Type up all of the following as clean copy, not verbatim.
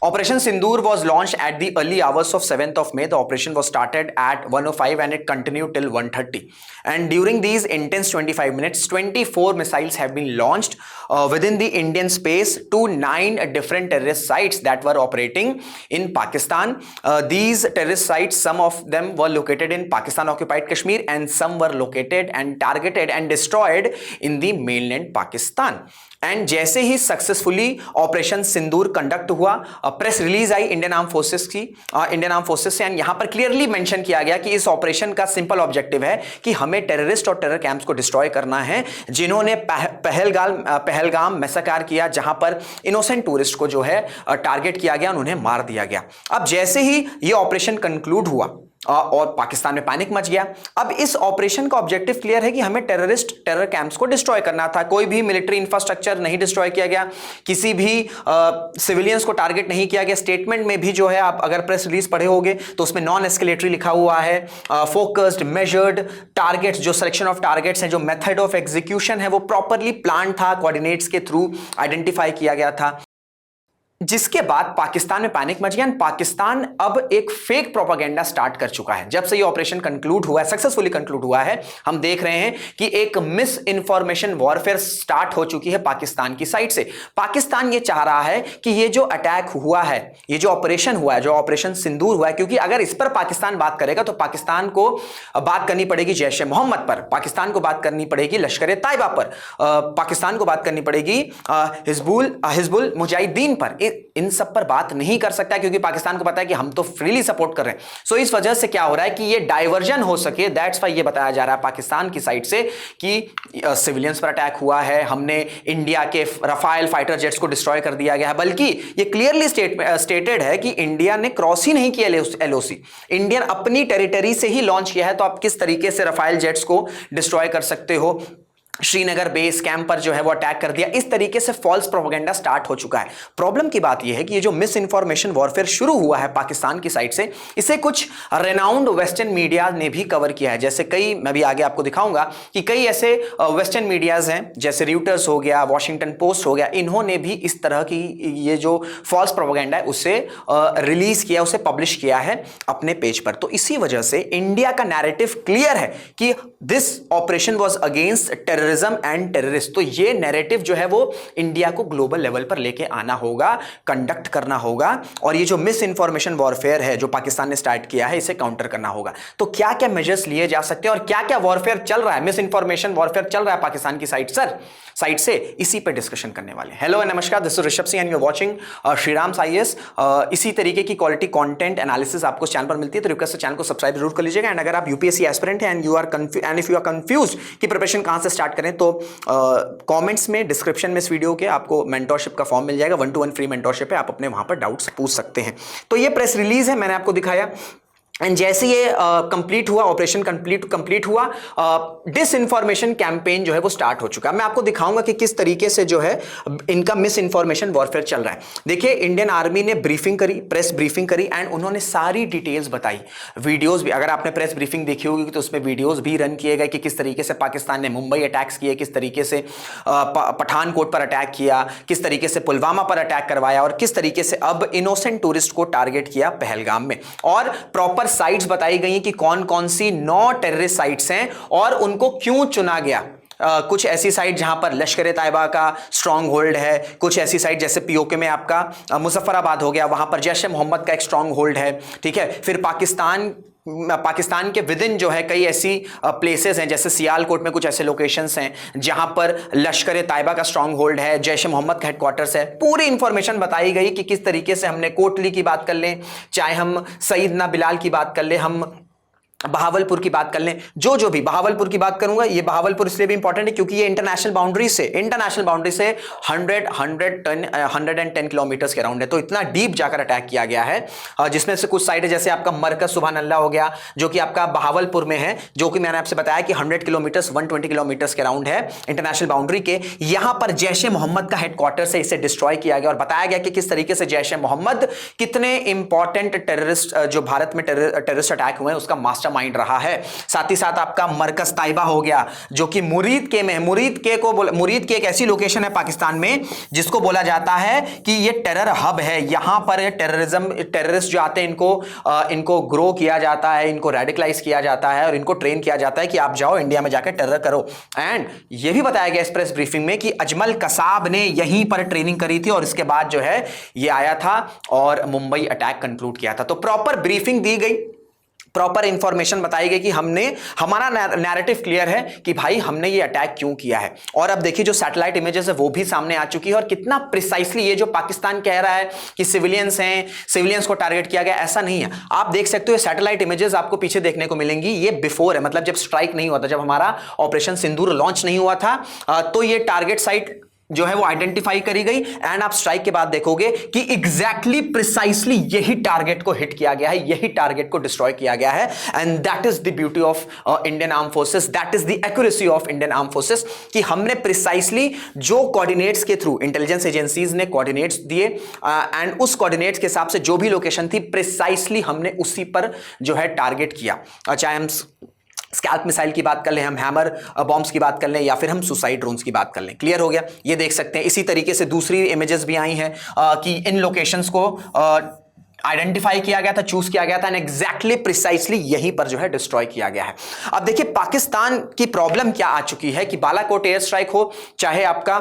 Operation Sindoor was launched at the early hours of 7th of May. The operation was started at 1:05 and it continued till 1:30. And during these intense 25 minutes, 24 missiles have been launched within the Indian space to 9 different terrorist sites that were operating in Pakistan. These terrorist sites, some of them were located in Pakistan occupied Kashmir and some were located and targeted and destroyed in the mainland Pakistan. And जैसे ही successfully operation सिंदूर conduct हुआ, press release आई Indian arm forces की, Indian arm forces से, and यहां पर clearly mention किया गया कि इस ऑपरेशन का सिंपल ऑब्जेक्टिव है कि हमें टेररिस्ट और टेरर कैंप्स को डिस्ट्रॉय करना है जिन्होंने पहलगाम मैसेकर किया, जहां पर इनोसेंट टूरिस्ट को जो है टारगेट किया गया, उन्हें मार दिया गया। अब जैसे ही यह ऑपरेशन कंक्लूड हुआ और पाकिस्तान में पैनिक मच गया। अब इस ऑपरेशन का ऑब्जेक्टिव क्लियर है कि हमें टेरर कैंप्स को डिस्ट्रॉय करना था। कोई भी मिलिट्री इंफ्रास्ट्रक्चर नहीं डिस्ट्रॉय किया गया, किसी भी सिविलियंस को टारगेट नहीं किया गया। स्टेटमेंट में भी जो है, आप अगर प्रेस रिलीज पढ़े होंगे तो उसमें नॉन एस्केलेटरी लिखा हुआ है, फोकस्ड मेजर्ड टारगेट्स, जो सिलेक्शन ऑफ टारगेट्स हैं, जो मेथड ऑफ एग्जीक्यूशन है वो प्रॉपरली प्लान था, कोऑर्डिनेट्स के थ्रू आइडेंटिफाई किया गया था। जिसके बाद पाकिस्तान में पैनिक मच गया। पाकिस्तान अब एक फेक प्रोपेगेंडा स्टार्ट कर चुका है। जब से ये ऑपरेशन कंक्लूड हुआ है, सक्सेसफुली कंक्लूड हुआ है, हम देख रहे हैं कि एक मिस इंफॉर्मेशन वॉरफेयर स्टार्ट हो चुकी है पाकिस्तान की साइड से। पाकिस्तान ये चाह रहा है कि ये जो अटैक हुआ है, ये जो ऑपरेशन हुआ है, जो ऑपरेशन सिंदूर हुआ है, क्योंकि अगर इस पर पाकिस्तान बात करेगा तो पाकिस्तान को बात करनी पड़ेगी जैश ए मोहम्मद पर, पाकिस्तान को बात करनी पड़ेगी लश्कर ए तैयबा पर, पाकिस्तान को बात करनी पड़ेगी हिजबुल मुजाहिदीन पर। इन सब पर बात नहीं कर सकता क्योंकि पाकिस्तान को पता है कि हम तो फ्रीली सपोर्ट कर रहे हैं। सो इस वजह से क्या हो रहा है कि ये डाइवर्जन हो सके, दैट्स वाई ये बताया जा रहा है पाकिस्तान की साइड से कि सिविलियंस पर अटैक हुआ है, हमने इंडिया के रफाइल फाइटर जेट्स को डिस्ट्रॉय कर दिया गया है। बल्कि ये क्लियरली स्टेटेड है कि इंडिया ने क्रॉस ही नहीं किया एलओसी, इंडियन अपनी टेरिटरी से ही लॉन्च किया है। तो आप किस तरीके से रफाइल जेट्स को डिस्ट्रॉय कर सकते हो? श्रीनगर बेस कैंप पर जो है वो अटैक कर दिया। इस तरीके से फॉल्स प्रोपेगेंडा स्टार्ट हो चुका है। प्रॉब्लम की बात यह है कि ये जो मिस इंफॉर्मेशन वॉरफेयर शुरू हुआ है पाकिस्तान की साइड से, इसे कुछ रेनाउंड वेस्टर्न मीडिया ने भी कवर किया है। जैसे कई, मैं भी आगे आपको दिखाऊंगा कि कई ऐसे वेस्टर्न मीडियाज हैं, जैसे रियूटर्स हो गया, वॉशिंगटन पोस्ट हो गया, इन्होंने भी इस तरह की ये जो फॉल्स प्रोपेगेंडा है उसे रिलीज किया, उसे पब्लिश किया है अपने पेज पर। तो इसी वजह से इंडिया का नैरेटिव क्लियर है कि this operation was against terrorism and terrorist. तो ये नैरेटिव जो है वो इंडिया को ग्लोबल लेवल पर लेके आना होगा, कंडक्ट करना होगा, और ये जो मिस इंफॉर्मेशन वॉरफेयर है जो पाकिस्तान ने स्टार्ट किया है, इसे काउंटर करना होगा। तो क्या क्या मेजर्स लिए जा सकते हैं और क्या क्या वॉरफेयर चल रहा है, मिस इंफॉर्मेशन वॉरफेयर चल रहा है पाकिस्तान की साइड से, इसी पर डिस्कशन करने वाले। हेलो एंड नमस्कार, this is Rishabh Singh and you are watching Shriram IAS. इसी तरीके की क्वालिटी कंटेंट एनालिसिस आपको चैनल पर मिलती है, तो रिक्वेस्ट है चैनल को सब्सक्राइब जरूर कर लीजिएगा। एंड अगर आप यूपीएससी एस्पिरेंट हैं and if you are confused कि प्रिपरेशन कहां से स्टार्ट करें, तो कमेंट्स में, डिस्क्रिप्शन में इस वीडियो के आपको मेंटरशिप का फॉर्म मिल जाएगा। 1-to-1 फ्री मेंटरशिप है, आप अपने वहां पर डाउट्स पूछ सकते हैं। तो ये प्रेस रिलीज है, मैंने आपको दिखाया। एंड जैसे ये कंप्लीट हुआ, ऑपरेशन कंप्लीट हुआ, डिसइंफॉर्मेशन कैंपेन जो है वो स्टार्ट हो चुका है। मैं आपको दिखाऊंगा कि किस तरीके से जो है इनका मिस इन्फॉर्मेशन वॉरफेयर चल रहा है। देखिए, इंडियन आर्मी ने ब्रीफिंग करी, प्रेस ब्रीफिंग करी, एंड उन्होंने सारी डिटेल्स बताई। वीडियोस भी, अगर आपने प्रेस ब्रीफिंग देखी होगी तो उसमें वीडियोस भी रन किए गए कि किस तरीके से पाकिस्तान ने मुंबई अटैक्स किए, किस तरीके से पठानकोट पर अटैक किया, किस तरीके से पुलवामा पर अटैक करवाया, और किस तरीके से अब इनोसेंट टूरिस्ट को टारगेट किया पहलगाम में। और प्रॉपर साइट्स बताई गई कि कौन कौन सी 9 टेररिस्ट साइट्स हैं और उनको क्यों चुना गया। कुछ ऐसी साइट जहां पर लश्कर ए तैयबा का स्ट्रांग होल्ड है, कुछ ऐसी साइट जैसे पीओके में आपका मुजफ्फराबाद हो गया, वहां पर जैश ए मोहम्मद का एक स्ट्रांग होल्ड है। ठीक है, फिर पाकिस्तान के विदिन जो है कई ऐसी प्लेसेस हैं, जैसे सियालकोट में कुछ ऐसे लोकेशंस हैं जहां पर लश्कर ए तैयबा का स्ट्रांग होल्ड है, जैश ए मोहम्मद का हेडक्वार्टर्स है। पूरी इंफॉर्मेशन बताई गई कि किस तरीके से हमने कोटली की बात कर लें, चाहे हम सईदना बिलाल की बात कर लें, हम बहावलपुर की बात कर लें, जो भी बहावलपुर की बात करूंगा, ये बहावलपुर इसलिए भी इंपॉर्टेंट है क्योंकि ये इंटरनेशनल बाउंड्री से 110 किलोमीटर्स के अराउंड है। तो इतना डीप जाकर अटैक किया गया है, जिसमें से कुछ साइड है जैसे आपका मरकज सुभान अल्लाह हो गया, जो कि आपका बहावलपुर में है, जो कि मैंने आपसे बताया कि 100 किलोमीटर्स 120 किलोमीटर्स के अराउंड है इंटरनेशनल बाउंड्री के। यहां पर जैश ए मोहम्मद का हेडक्वार्टर से इसे डिस्ट्रॉय किया गया और बताया गया कि किस तरीके से जैश ए मोहम्मद कितने इंपॉर्टेंट टेररिस्ट, जो भारत में टेररिस्ट अटैक हुए हैं, उसका मास्टर मास्टरमाइंड रहा है। साथ ही साथ आपका मरकज ताइबा हो गया, जो कि मुरीद के में, मुरीद की एक ऐसी लोकेशन है पाकिस्तान में जिसको बोला जाता है कि ये टेरर हब है। यहां पर टेररिस्ट जो आते हैं इनको ग्रो किया जाता है, इनको रेडिकलाइज किया जाता है और इनको ट्रेन किया जाता है कि आप जाओ इंडिया में जाकर टेरर करो। एंड ये भी बताया गया इस प्रेस ब्रीफिंग में कि अजमल कसाब ने यहीं पर ट्रेनिंग करी थी और इसके बाद जो है ये आया था और मुंबई अटैक कंक्लूड किया था। तो प्रॉपर ब्रीफिंग दी गई, प्रॉपर इंफॉर्मेशन बताई गई कि हमारा नैरेटिव क्लियर है कि भाई हमने ये अटैक क्यों किया है। और अब देखिए जो सैटेलाइट इमेजेस है वो भी सामने आ चुकी है और कितना प्रिसाइसली ये जो पाकिस्तान कह रहा है कि सिविलियंस हैं, सिविलियंस को टारगेट किया गया, ऐसा नहीं है। आप देख सकते हो सैटेलाइट इमेजेस आपको पीछे देखने को मिलेंगी, ये बिफोर है, मतलब जब स्ट्राइक नहीं हुआ था, जब हमारा ऑपरेशन सिंदूर लॉन्च नहीं हुआ था, तो ये टारगेट साइट जो है वो आइडेंटिफाई करी गई। एंड आप स्ट्राइक के बाद देखोगे कि एग्जैक्टली प्रिसाइसली यही टारगेट को हिट किया गया है, यही टारगेट को डिस्ट्रॉय किया गया है। And that is the beauty of Indian arm forces, that is the accuracy of Indian arm forces कि हमने प्रिसाइसली जो कोऑर्डिनेट्स के थ्रू इंटेलिजेंस एजेंसीज ने कोऑर्डिनेट्स दिए एंड उस कोऑर्डिनेट्स के हिसाब से जो भी लोकेशन थी प्रिसाइसली हमने उसी पर जो है टारगेट किया। चाहे हम स्कैल्प मिसाइल की बात कर लें, हम हैमर बॉम्ब्स की बात कर लें या फिर हम सुसाइड ड्रोन्स की बात कर लें। क्लियर हो गया? ये देख सकते हैं। इसी तरीके से दूसरी इमेजेस भी आई हैं कि इन लोकेशंस को आइडेंटिफाई किया गया था, चूज किया गया था एंड एग्जैक्टली प्रिसाइसली यहीं पर जो है डिस्ट्रॉय किया गया है। अब देखिए पाकिस्तान की प्रॉब्लम क्या आ चुकी है कि बालाकोट एयर स्ट्राइक हो, चाहे आपका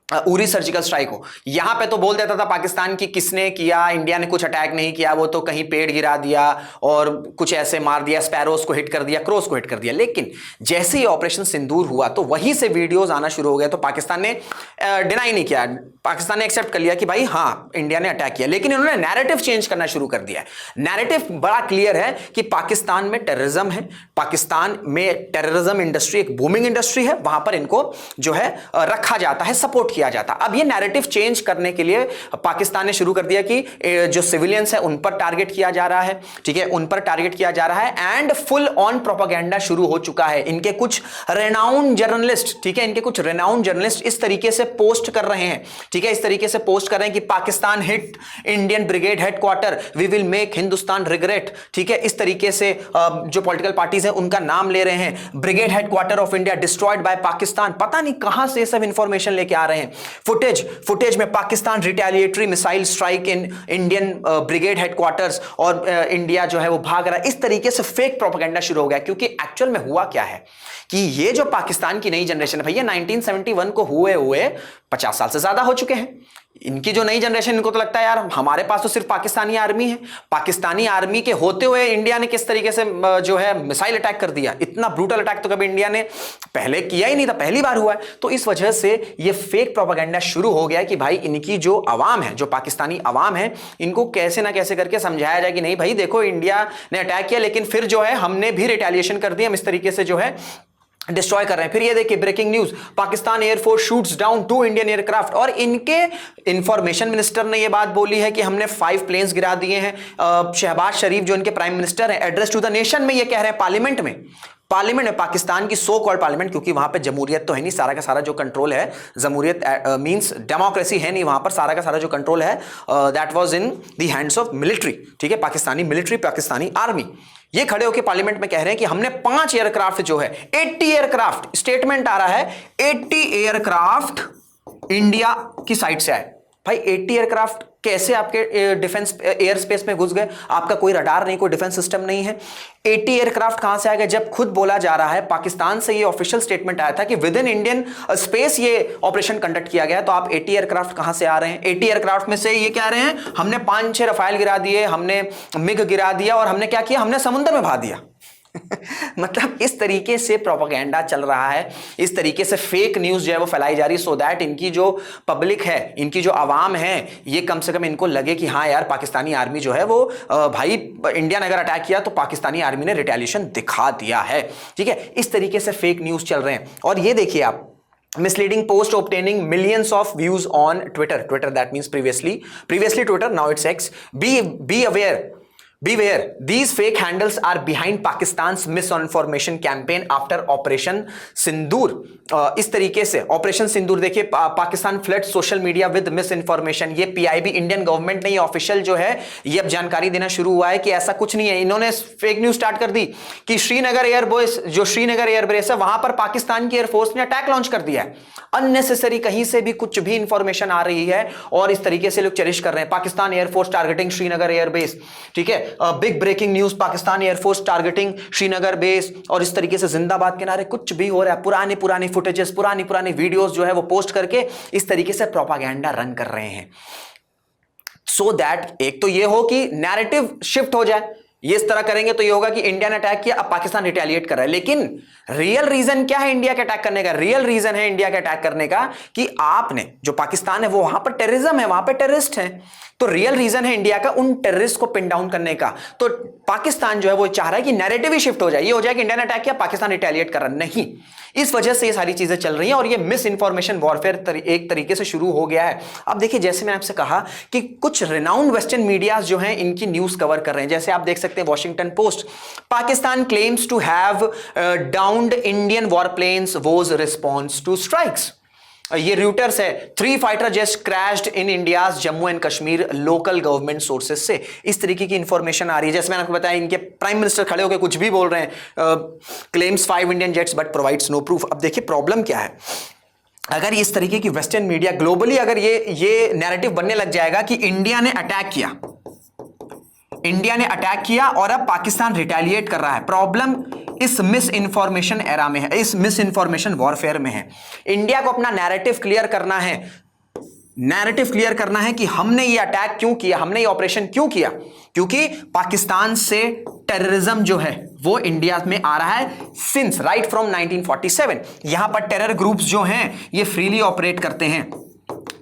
उरी सर्जिकल स्ट्राइक हो, यहां पे तो बोल देता था पाकिस्तान की किसने किया, इंडिया ने कुछ अटैक नहीं किया, वो तो कहीं पेड़ गिरा दिया और कुछ ऐसे मार दिया, स्पैरोस को हिट कर दिया, क्रोस को हिट कर दिया। लेकिन जैसे ही ऑपरेशन सिंदूर हुआ तो वहीं से वीडियोस आना शुरू हो गए। तो पाकिस्तान ने डिनाई नहीं किया, पाकिस्तान ने एक्सेप्ट कर लिया कि भाई हाँ इंडिया ने अटैक किया, लेकिन इन्होंने नैरेटिव चेंज करना शुरू कर दिया है। नैरेटिव बड़ा क्लियर है कि पाकिस्तान में टेररिज्म है, पाकिस्तान में टेररिज्म इंडस्ट्री एक बूमिंग इंडस्ट्री है, वहां पर इनको जो है रखा जाता है, सपोर्ट किया जाता। अब ये नैरेटिव चेंज करने के लिए पाकिस्तान ने शुरू कर दिया कि जो सिविलियंस है उन पर टारगेट किया जा रहा है, ठीक है, उन पर टारगेट किया जा रहा है एंड फुल ऑन प्रोपेगेंडा शुरू हो चुका है। इनके कुछ रेनाउंड जर्नलिस्ट, ठीक है, इनके कुछ रेनाउंड जर्नलिस्ट इस तरीके से पोस्ट कर रहे हैं, ठीक है, इस तरीके से पोस्ट कर रहे हैं कि Pakistan hit Indian brigade headquarter, we will make Hindustan regret, ठीक है, इस तरीके से जो पॉलिटिकल पार्टीज हैं उनका नाम ले रहे हैं, brigade headquarter of India destroyed by Pakistan. पता नहीं कहां से सब इंफॉर्मेशन लेके आ रहे हैं। फुटेज में Pakistan retaliatory missile strike in Indian brigade headquarters और इंडिया जो है वो भाग रहा है। इस तरीके से फेक प्रोपेगेंडा शुरू हो गया, क्योंकि एक्चुअल में हुआ क्या है कि ये जो पाकिस्तान की नई जनरेशन है भैया 1971 को हुए 50 साल से ज्यादा हो चुके हैं। इनकी जो नई जनरेशन, इनको तो लगता है यार हमारे पास तो सिर्फ पाकिस्तानी आर्मी है, पाकिस्तानी आर्मी के होते हुए इंडिया ने किस तरीके से जो है मिसाइल अटैक कर दिया। इतना ब्रूटल अटैक तो कभी इंडिया ने पहले किया ही नहीं था, पहली बार हुआ है। तो इस वजह से ये फेक प्रोपेगेंडा शुरू हो गया कि भाई इनकी जो आवाम है, जो पाकिस्तानी आवाम है, इनको कैसे ना कैसे करके समझाया जाए कि नहीं भाई देखो इंडिया ने अटैक किया, लेकिन फिर जो है हमने भी रिटेलिएशन कर दिया, हम इस तरीके से जो है डिस्ट्रॉय कर रहे हैं। फिर ये देखिए breaking news, Pakistan air force shoots down 2 Indian aircraft, और इनके इंफॉर्मेशन मिनिस्टर ने ये बात बोली है कि हमने 5 प्लेन्स गिरा दिए हैं। शहबाज शरीफ जो इनके प्राइम मिनिस्टर हैं, एड्रेस टू द नेशन में ये कह रहे हैं, पार्लियामेंट में पाकिस्तान की सो कॉल्ड पार्लियामेंट, क्योंकि वहां पे जमहूरियत तो है नहीं, सारा का सारा जो कंट्रोल है, जमहूरियत मींस डेमोक्रेसी है नहीं वहां पर, सारा का सारा जो कंट्रोल है that was in the hands of military, ठीक है, पाकिस्तानी मिलिट्री, पाकिस्तानी आर्मी। ये खड़े होकर पार्लियामेंट में कह रहे हैं कि हमने 5 एयरक्राफ्ट जो है 80 एयरक्राफ्ट, स्टेटमेंट आ रहा है 80 एयरक्राफ्ट इंडिया की साइड से आए। भाई 80 एयरक्राफ्ट कैसे आपके डिफेंस एयर स्पेस में घुस गए? आपका कोई रडार नहीं, कोई डिफेंस सिस्टम नहीं है। 80 एयरक्राफ्ट कहां से आ गए? जब खुद बोला जा रहा है, पाकिस्तान से ये ऑफिशियल स्टेटमेंट आया था कि विद इन इंडियन स्पेस ये ऑपरेशन कंडक्ट किया गया, तो आप 80 एयरक्राफ्ट कहां से आ रहे हैं? 80 एयरक्राफ्ट में से ये कह रहे हैं हमने 5-6 रफाइल गिरा दिए, हमने मिग गिरा दिया और हमने क्या किया, हमने समुद्र में बहा दिया। मतलब इस तरीके से प्रोपेगेंडा चल रहा है, इस तरीके से फेक न्यूज जो है वो फैलाई जा रही है, सो दैट इनकी जो पब्लिक है, इनकी जो आवाम है, ये कम से कम इनको लगे कि हाँ यार पाकिस्तानी आर्मी जो है वो भाई इंडिया ने अगर अटैक किया तो पाकिस्तानी आर्मी ने रिटेलिएशन दिखा दिया है, ठीक है। इस तरीके से फेक न्यूज चल रहे हैं। और ये देखिए आप, misleading post obtaining millions of views on Twitter, that means previously Twitter, now it's X. Be aware, Beware, these fake handles are behind Pakistan's misinformation campaign after Operation Sindoor. इस तरीके से ऑपरेशन सिंदूर देखिए, Pakistan flood social media with miss information. ये PIB Indian government ने, ये official जो है ये अब जानकारी देना शुरू हुआ है कि ऐसा कुछ नहीं है। इन्होंने फेक न्यूज स्टार्ट कर दी कि श्रीनगर एयरबेस, जो श्रीनगर एयरबेस है वहां पर पाकिस्तान की एयरफोर्स ने अटैक लॉन्च कर दिया है। अननेसेसरी कहीं से भी कुछ भी इंफॉर्मेशन आ रही है और इस तरीके से लोग चेरिश कर रहे हैं, Pakistan air force targeting Srinagar airbase, ठीक है, big breaking news, Pakistan air force targeting Srinagar base, और इस तरीके से जिंदाबाद के नारे कुछ भी हो रहा है। पुरानी पुरानी फुटेजेस, पुरानी पुरानी वीडियोस जो है वो पोस्ट करके इस तरीके से प्रोपागेंडा रन कर रहे हैं, सो दैट एक तो ये हो कि नैरेटिव शिफ्ट हो जाए। ये इस तरह करेंगे तो ये होगा कि इंडिया ने अटैक किया, अब पाकिस्तान रिटेलिएट कर रहा है। लेकिन रियल रीजन क्या है इंडिया के अटैक करने का? रियल रीजन है इंडिया के अटैक करने का कि आपने, जो पाकिस्तान है वो वहां पर टेररिज्म है, वहां पर टेररिस्ट है, तो रियल रीजन है इंडिया का उन टेररिस्ट को पिन डाउन करने का। तो पाकिस्तान जो है वो चाह रहा है कि नैरेटिव ही शिफ्ट हो जाए, ये हो जाए कि इंडिया ने अटैक किया, पाकिस्तान रिटेलिएट कर रहा नहीं। इस वजह से ये सारी चीजें चल रही हैं और ये मिस इंफॉर्मेशन वॉरफेयर एक तरीके से शुरू हो गया है। अब देखिए, जैसे मैंने आपसे कहा कि कुछ रिनाउंड वेस्टर्न मीडियाज जो हैं इनकी न्यूज कवर कर रहे हैं, जैसे आप देख सकते हैं Washington Post, Pakistan claims to have downed Indian warplanes was response to strikes. ये रूटर्स है, 3 fighter jets crashed in India's Jammu and Kashmir, local government sources से इस तरीके की इंफॉर्मेशन आ रही है। जैसे मैंने आपको बताया, इनके प्राइम मिनिस्टर खड़े होकर कुछ भी बोल रहे हैं, claims 5 Indian jets but provides no proof. अब देखिए प्रॉब्लम क्या है, अगर इस तरीके की वेस्टर्न मीडिया ग्लोबली अगर ये नैरेटिव बनने लग जाएगा कि इंडिया ने अटैक किया, इंडिया ने अटैक किया और अब पाकिस्तान रिटेलिएट कर रहा है, प्रॉब्लम इस मिस इंफॉर्मेशन एरा में है, इस मिस इंफॉर्मेशन वॉरफेयर में है। इंडिया को अपना नैरेटिव क्लियर करना है, नैरेटिव क्लियर करना है कि हमने ये अटैक क्यों किया, हमने ये ऑपरेशन क्यों किया, क्योंकि पाकिस्तान से टेररिज्म जो है वो इंडिया में आ रहा है सिंस राइट फ्रॉम 1947। यहां पर टेरर ग्रुप्स जो हैं ये फ्रीली ऑपरेट करते हैं,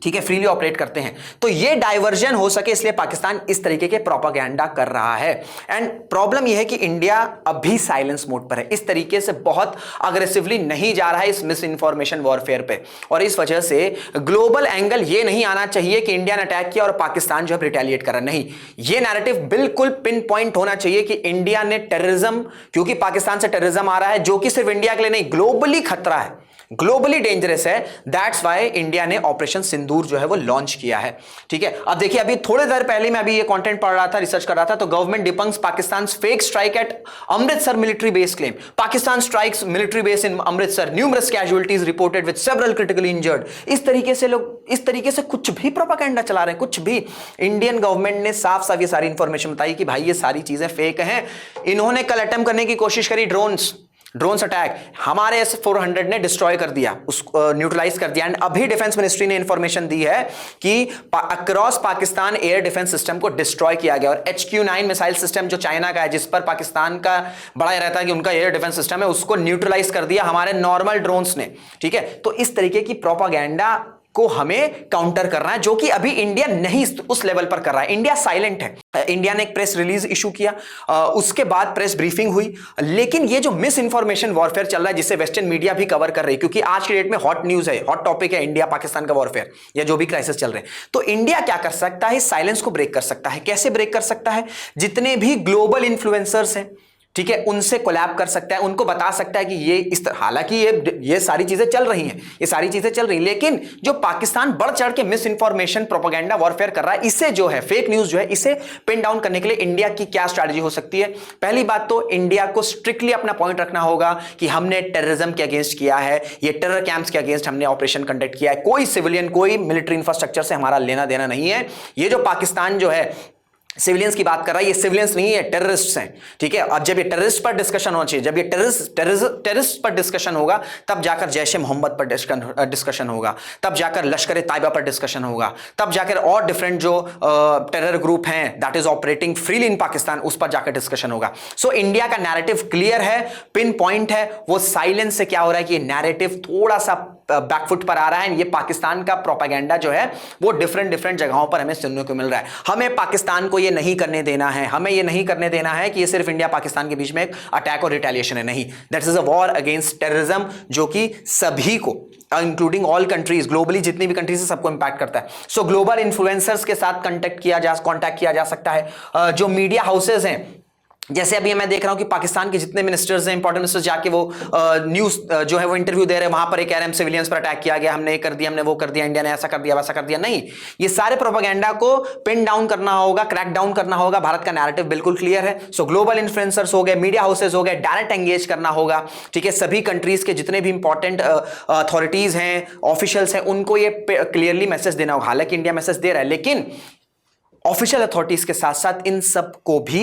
ठीक है, फ्रीली ऑपरेट करते हैं। तो ये डाइवर्जन हो सके इसलिए पाकिस्तान इस तरीके के प्रोपागेंडा कर रहा है। एंड प्रॉब्लम यह है कि इंडिया अभी साइलेंस मोड पर है, इस तरीके से बहुत अग्रेसिवली नहीं जा रहा है इस मिस इंफॉर्मेशन वॉरफेयर पे, और इस वजह से ग्लोबल एंगल ये नहीं आना चाहिए कि इंडिया ने अटैक किया और पाकिस्तान जो है रिटेलिएट कर रहा है। नहीं, ये नैरेटिव बिल्कुल पिन पॉइंट होना चाहिए कि इंडिया ने टेररिज्म, क्योंकि पाकिस्तान से टेररिज्म आ रहा है जो कि सिर्फ इंडिया के लिए नहीं, ग्लोबली खतरा है, ग्लोबली डेंजरस है, दैट्स वाई इंडिया ने ऑपरेशन सिंदूर जो है वो लॉन्च किया है। ठीक है, अब देखिए, अभी थोड़ी देर पहले मैं अभी ये कंटेंट पढ़ रहा था, रिसर्च कर रहा था, तो government debunks Pakistan fake strike at Amritsar military base claim, Pakistan strikes military base in Amritsar, numerous casualties reported with several critically injured. इस तरीके से लोग इस तरीके से कुछ भी प्रोपेगेंडा चला रहे हैं, कुछ भी। इंडियन गवर्नमेंट ने साफ साफ ये सारी इंफॉर्मेशन बताई कि भाई ये सारी चीजें फेक हैं। इन्होंने कल अटेम्प्ट करने की कोशिश करी, ड्रोन्स अटैक, हमारे S-400 ने डिस्ट्रॉय कर दिया, उसको न्यूट्रलाइज कर दिया। एंड अभी डिफेंस मिनिस्ट्री ने इंफॉर्मेशन दी है कि across Pakistan air defence system को डिस्ट्रॉय किया गया, और HQ-9 मिसाइल सिस्टम जो चाइना का है, जिस पर पाकिस्तान का बड़ा रहता है कि उनका एयर डिफेंस सिस्टम है, उसको न्यूट्रलाइज कर दिया हमारे नॉर्मल ड्रोन्स ने। ठीक है, तो इस तरीके की प्रोपागेंडा को हमें काउंटर करना है, जो कि अभी इंडिया नहीं उस लेवल पर कर रहा है। इंडिया साइलेंट है। इंडिया ने एक प्रेस रिलीज इशू किया, उसके बाद प्रेस ब्रीफिंग हुई, लेकिन ये जो मिस इंफॉर्मेशन वॉरफेयर चल रहा है जिसे वेस्टर्न मीडिया भी कवर कर रही है, क्योंकि आज की डेट में हॉट न्यूज है, हॉट टॉपिक है इंडिया पाकिस्तान का वॉरफेयर या जो भी क्राइसिस चल रहे हैं, तो इंडिया क्या कर सकता है? साइलेंस को ब्रेक कर सकता है। कैसे ब्रेक कर सकता है? जितने भी ग्लोबल इन्फ्लुएंसर्स हैं, ठीक है, उनसे कोलैब कर सकता है, उनको बता सकता है कि ये इस तरह, हालांकि ये सारी चीजें चल रही हैं, ये सारी चीजें चल रही हैं, लेकिन जो पाकिस्तान बढ़ चढ़ के मिस इंफॉर्मेशन प्रोपेगेंडा वॉरफेयर कर रहा है, इसे जो है फेक न्यूज जो है, इसे पिन डाउन करने के लिए इंडिया की क्या स्ट्रैटेजी हो सकती है? पहली बात तो इंडिया को स्ट्रिक्टली अपना पॉइंट रखना होगा कि हमने टेररिज्म के अगेंस्ट किया है, ये टेरर कैंप्स के अगेंस्ट हमने ऑपरेशन कंडक्ट किया है, कोई सिविलियन, कोई मिलिट्री इंफ्रास्ट्रक्चर से हमारा लेना देना नहीं है। ये जो पाकिस्तान जो है सिविलियंस की बात कर रहा है, ये सिविलियंस नहीं है, टेररिस्ट्स हैं। ठीक है, अब जब ये टेररिस्ट पर डिस्कशन होना चाहिए, जब ये टेररिस्ट पर डिस्कशन होगा, तब जाकर जैश ए मोहम्मद पर डिस्कशन होगा, तब जाकर लश्कर ए तैयबा पर डिस्कशन होगा, तब जाकर और डिफरेंट जो टेरर ग्रुप हैं that is operating freely in Pakistan, उस पर जाकर डिस्कशन होगा। सो इंडिया का नैरेटिव क्लियर है, पिन पॉइंट है। वो साइलेंस से क्या हो रहा है कि नैरेटिव थोड़ा सा बैकफुट पर आ रहा है। ये पाकिस्तान का प्रोपेगेंडा जो है वो डिफरेंट जगहों पर हमें सुनने को मिल रहा है। हमें पाकिस्तान को ये नहीं करने देना है, हमें ये नहीं करने देना है कि ये सिर्फ इंडिया पाकिस्तान के बीच में एक अटैक और रिटेलिएशन है, नहीं, that is a war against terrorism जो कि सभी को इंक्लूडिंग ऑल कंट्रीज, ग्लोबली जितनी भी कंट्रीज है सबको इंपैक्ट करता है। सो ग्लोबल इन्फ्लुएंसर्स के साथ कांटेक्ट किया जा सकता है। जो मीडिया हाउसेज हैं, जैसे अभी मैं देख रहा हूं कि पाकिस्तान के जितने मिनिस्टर्स हैं, इंपॉर्टेंट मिनिस्टर्स, जाके वो न्यूज जो है वो इंटरव्यू दे रहे हैं, वहां पर एक कह रहे हैं सिविलियंस पर अटैक किया गया, हमने ये कर दिया, हमने वो कर दिया, इंडिया ने ऐसा कर दिया वैसा कर दिया। नहीं, ये सारे प्रोपेगेंडा को पिन डाउन करना होगा, क्रैक डाउन करना होगा। भारत का नैरेटिव बिल्कुल क्लियर है। सो ग्लोबल इन्फ्लुएंसर्स हो गए, मीडिया हाउसेज हो गए, डायरेक्ट एंगेज करना होगा, ठीक है। सभी कंट्रीज के जितने भी इंपॉर्टेंट अथॉरिटीज हैं, ऑफिशियल्स हैं, उनको ये क्लियरली मैसेज देना होगा। हालांकि इंडिया मैसेज दे रहा है, लेकिन ऑफिशियल अथॉरिटीज के साथ साथ इन सब को भी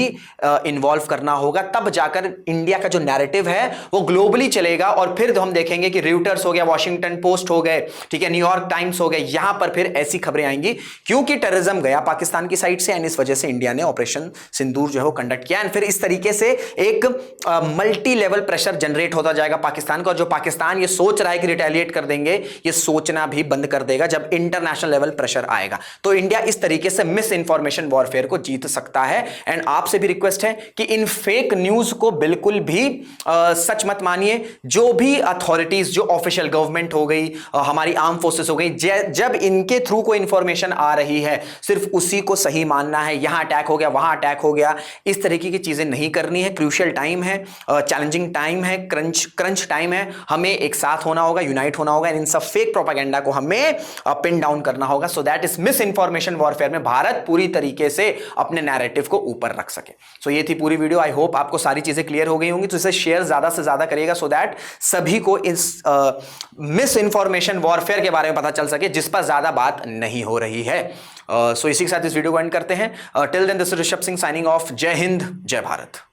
इन्वॉल्व करना होगा, तब जाकर इंडिया का जो नैरेटिव है वो ग्लोबली चलेगा। और फिर हम देखेंगे कि रियूटर्स हो गया, वॉशिंगटन पोस्ट हो गए, ठीक है, न्यूयॉर्क टाइम्स हो गए, यहां पर फिर ऐसी खबरें आएंगी क्योंकि टेररिज्म गया पाकिस्तान की साइड से, एंड इस वजह से इंडिया ने ऑपरेशन सिंदूर जो है वो कंडक्ट किया। एंड फिर इस तरीके से एक मल्टी लेवल प्रेशर जनरेट होता जाएगा पाकिस्तान का। जो पाकिस्तान ये सोच रहा है कि रिटेलिएट कर देंगे, ये सोचना भी बंद कर देगा जब इंटरनेशनल लेवल प्रेशर आएगा। तो इंडिया इस तरीके से मिस इंफॉर्मेशन वॉरफेयर को जीत सकता है। एंड आपसे भी रिक्वेस्ट है कि इन फेक न्यूज को बिल्कुल भी सच मत मानिए। जो भी अथॉरिटीज, जो ऑफिशियल गवर्नमेंट हो गई, हमारी आर्म फोर्सेस हो गई, जब इनके थ्रू कोई इंफॉर्मेशन आ रही है सिर्फ उसी को सही मानना है। यहां अटैक हो गया, वहां अटैक हो गया, इस तरीके की चीजें नहीं करनी है। क्रूशियल टाइम है, चैलेंजिंग टाइम है, क्रंच टाइम है, हमें एक साथ होना होगा, यूनाइट होना होगा। इन सब फेक प्रोपेगेंडा को हमें पिन डाउन करना होगा, सो दैट इस मिस इंफॉर्मेशन वॉरफेयर में भारत पूरी तरीके से अपने नैरेटिव को ऊपर रख सके। सो ये थी पूरी वीडियो। आई होप आपको सारी चीजें क्लियर हो गई होंगी। तो इसे शेयर ज्यादा से ज्यादा करिएगा सो दैट सभी को इस मिस इंफॉर्मेशन वॉरफेयर के बारे में पता चल सके जिस पर ज्यादा बात नहीं हो रही है। सो इसी के साथ इस वीडियो को एंड करते हैं। Till then this is Rishabh Singh signing off. जय हिंद, जय भारत।